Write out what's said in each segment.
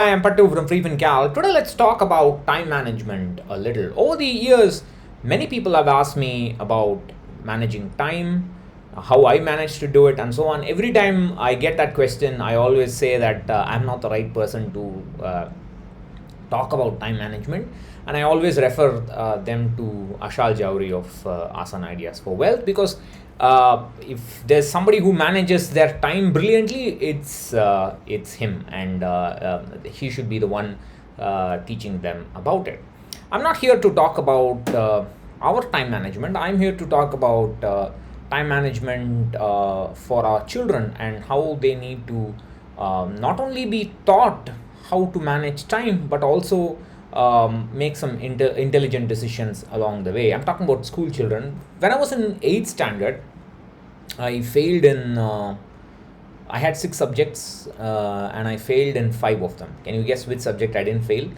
I am Pattu from FreeFinCal. Today, let's talk about time management a little. Over the years, many people have asked me about managing time, how I manage to do it, and so on. Every time I get that question, I always say that I'm not the right person to talk about time management, and I always refer them to Ashal Jowhary of Asan Ideas for Wealth, because if there's somebody who manages their time brilliantly, it's him, and he should be the one teaching them about it. I'm not here to talk about our time management. I'm here to talk about time management for our children, and how they need to not only be taught how to manage time, but also make some intelligent decisions along the way. I'm talking about school children. When I was in 8th standard, I failed in. I had 6 subjects, and I failed in 5 of them. Can you guess which subject I didn't fail?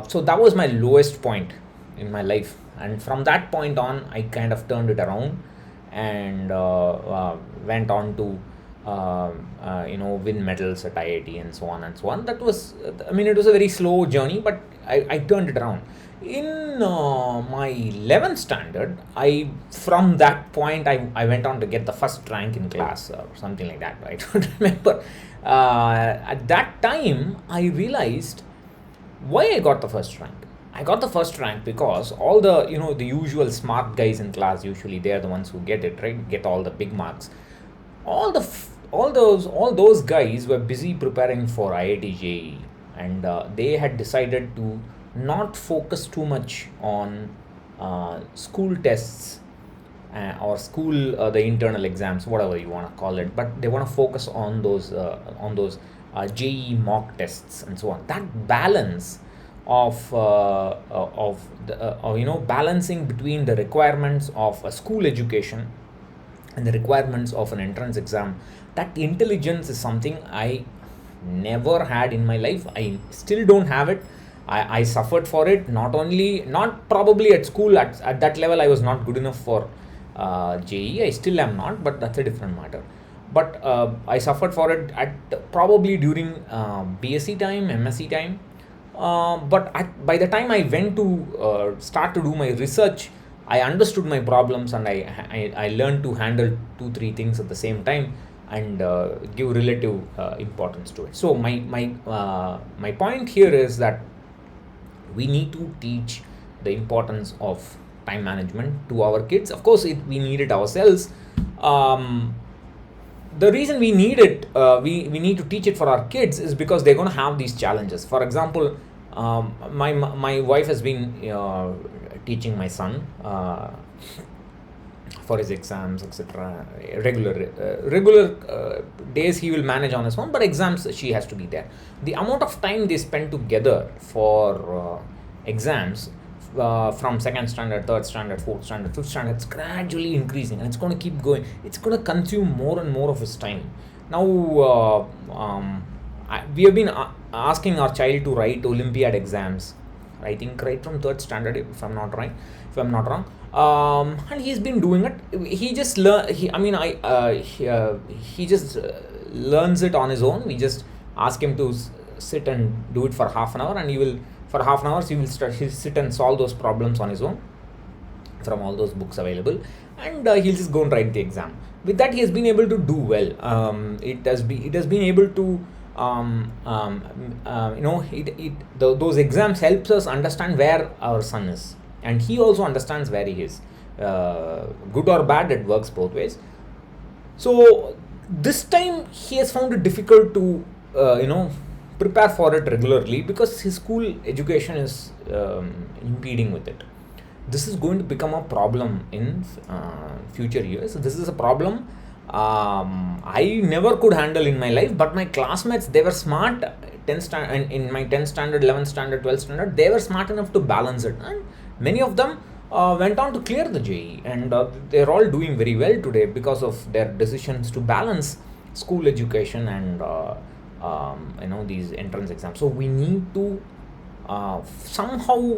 So that was my lowest point in my life, and from that point on, I kind of turned it around and went on to win medals at IIT and so on and so on. That was, I mean, it was a very slow journey, but I turned it around. In my 11th standard, from that point, I went on to get the first rank in class or something like that. I don't remember. At that time, I realized why I got the first rank. I got the first rank because all the usual smart guys in class, usually they are the ones who get it, right, get all the big marks. All those guys were busy preparing for IIT JEE, and they had decided to not focus too much on school tests, or school, the internal exams, whatever you want to call it, but they want to focus on those JEE mock tests and so on. That balance of balancing between the requirements of a school education and the requirements of an entrance exam, that intelligence is something I never had in my life. I still don't have it. I suffered for it. Not probably at school, at that level I was not good enough for JE. I still am not, but that's a different matter. But I suffered for it at probably during BSc time, MSc time. By the time I went to start to do my research, I understood my problems, and I learned to handle two, three things at the same time, and give relative importance to it. So my point here is that we need to teach the importance of time management to our kids. Of course, we need it ourselves. The reason we need it, we need to teach it for our kids, is because they're going to have these challenges. For example, my wife has been teaching my son for his exams, etc. Regular days he will manage on his own, but exams she has to be there. The amount of time they spend together for exams, from second standard, third standard, fourth standard, fifth standard, it's gradually increasing, and it's going to keep going. It's going to consume more and more of his time. Now, we have been asking our child to write Olympiad exams. I think right from third standard, if I'm not right, if I'm not wrong. And he's been doing it. He just learn. He just learns it on his own. We just ask him to sit and do it for half an hour, and he will. For half an hour, he'll sit and solve those problems on his own from all those books available, and he'll just go and write the exam. With that, he has been able to do well. It has been able to those exams helps us understand where our son is, and he also understands where he is. Good or bad, it works both ways. So this time he has found it difficult to prepare for it regularly, because his school education is impeding with it. This is going to become a problem in future years. This is a problem I never could handle in my life, but my classmates, they were smart. 10th standard, in my 10th standard, 11th standard, 12th standard, they were smart enough to balance it, and many of them went on to clear the JEE, and they're all doing very well today because of their decisions to balance school education and these entrance exams. So we need to somehow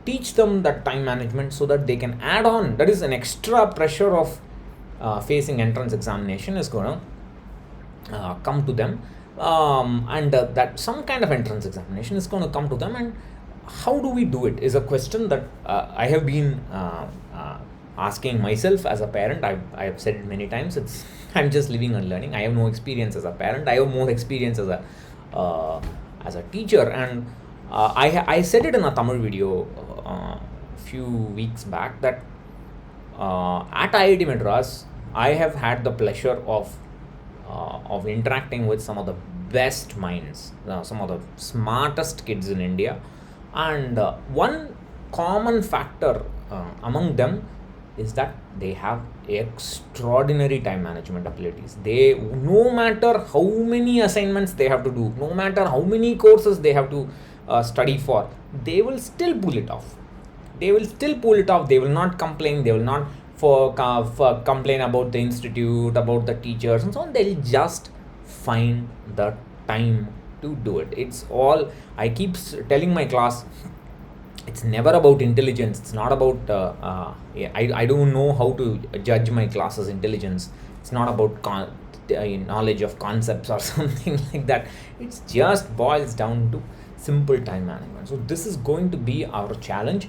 teach them that time management, so that they can add on. That is an extra pressure of facing entrance examination is going to come to them. and that some kind of entrance examination is going to come to them. And how do we do it is a question that I have been asking myself as a parent. I've said it many times. It's I'm just living and learning. I have no experience as a parent. I have more experience as a teacher. And I said it in a Tamil video few weeks back that at IIT Madras, I have had the pleasure of interacting with some of the best minds, some of the smartest kids in India, and one common factor among them is that they have extraordinary time management abilities. They, no matter how many assignments they have to do, no matter how many courses they have to study for, they will still pull it off. They will still pull it off. They will not complain. They will not for complain about the institute, about the teachers, and so on. They'll just find the time to do it. It's all I keep telling my class. It's never about intelligence. It's not about I don't know how to judge my class's intelligence. It's not about knowledge of concepts or something like that. It just boils down to simple time management. So this is going to be our challenge.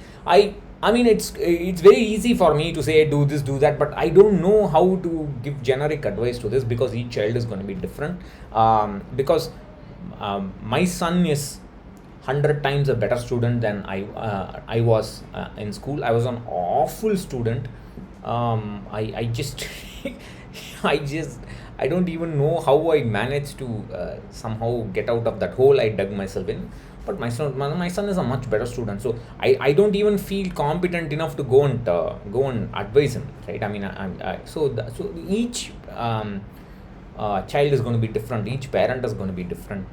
I mean, it's very easy for me to say do this, do that, but I don't know how to give generic advice to this, because each child is going to be different. Because my son is 100 times a better student than I was in school. I was an awful student. I just I don't even know how I managed to somehow get out of that hole I dug myself in. But my son is a much better student, so I don't even feel competent enough to go and advise him, right? I mean, so each child is going to be different. Each parent is going to be different.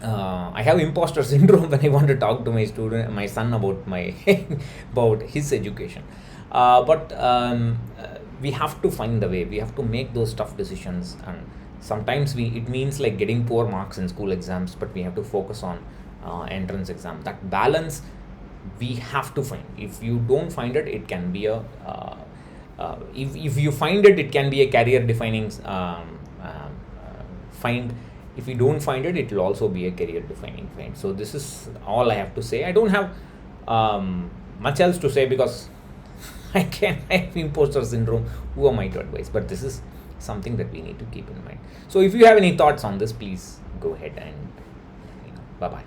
I have imposter syndrome when I want to talk to my son about about his education. But we have to find the way. We have to make those tough decisions, and sometimes it means like getting poor marks in school exams, but we have to focus on entrance exam. That balance we have to find. If you don't find it, it can be if you find it, it can be a career defining find. If you don't find it, it will also be a career defining find. So this is all I have to say. I don't have much else to say, because I have imposter syndrome. Who am I to advise? But this is something that we need to keep in mind. So if you have any thoughts on this, please go ahead and bye bye.